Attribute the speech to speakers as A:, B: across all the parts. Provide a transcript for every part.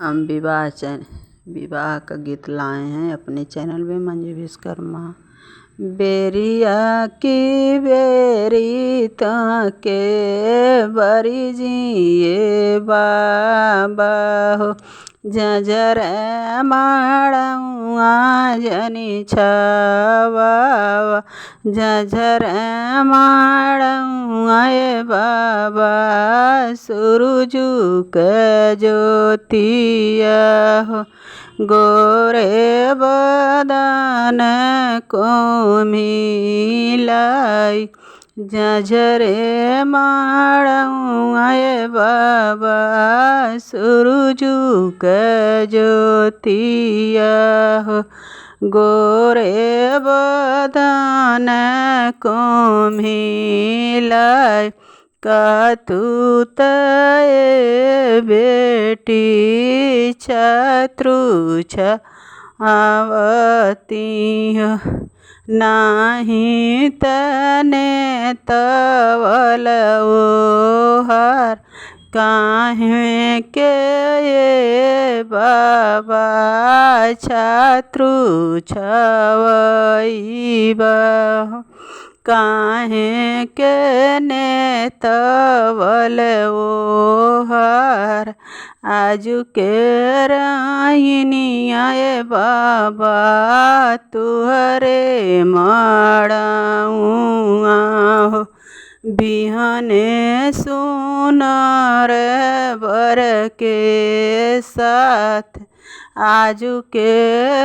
A: हम विवाह का गीत लाए हैं अपने चैनल में मंजू विश्वकर्मा। बेरिया की बेरी ताके बरी जिए बाबा हो, जजर माड़ुआ जनी छावा, जजर माड़ुआ बाबा सुरुजू के ज्योतिया हो, गोरे बदन को मिलाई, जजरे माड़ुआ बाबा सुरुजू के ज्योतिया हो, गोरे बदन को मिलाई, कातूत बेटी छत्रुछ आवती हो, नाही तने तवल ओहार, काहे के ये बाबा छत्रुछ आवइबा, काहे के ने तवल ओहार, आजू के राइनिया बाबा तुहरे माड़ुआ हो, बिहने सुनर बर के साथ, आजू के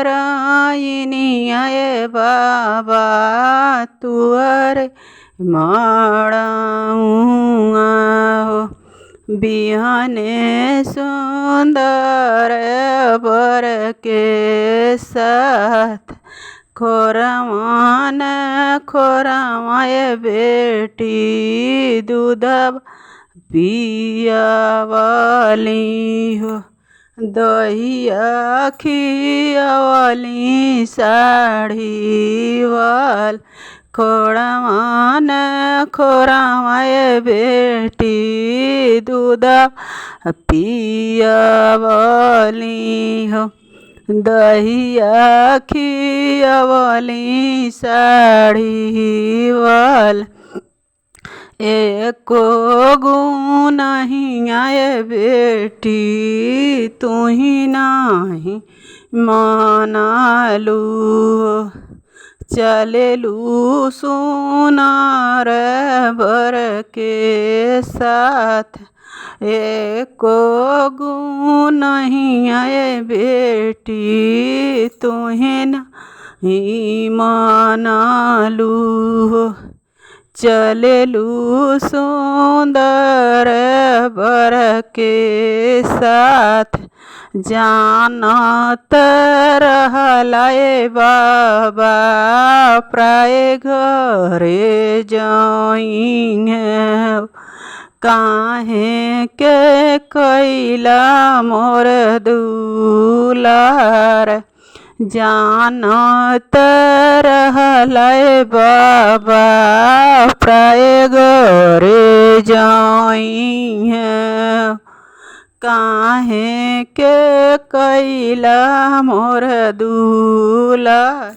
A: राइनिया बाबा तुहरे माड़ुआ हो, बिहने सुंदर बर के साथ, खोरवान खोरवा बेटी दूध पियावली हो, दहिया खियावली साड़ी वाल, खोरवान खोरवा बेटी दूध पियावली हो, दहिया खियावली साड़ी वाल, एको गुण हिया बेटी तुही नाही मानलू, चलेलू सुनार बर के साथ, एको गुण हिया बेटी तुही नाही मानलू, चलेलू सुंदर बर के साथ, जानत रहला बाबा प्राय घरे जाइए, काहे के कैला मोर दुलार, जानत रहला बाबा प्राय घरे जाइए, काहे के कैला मोर दुलार।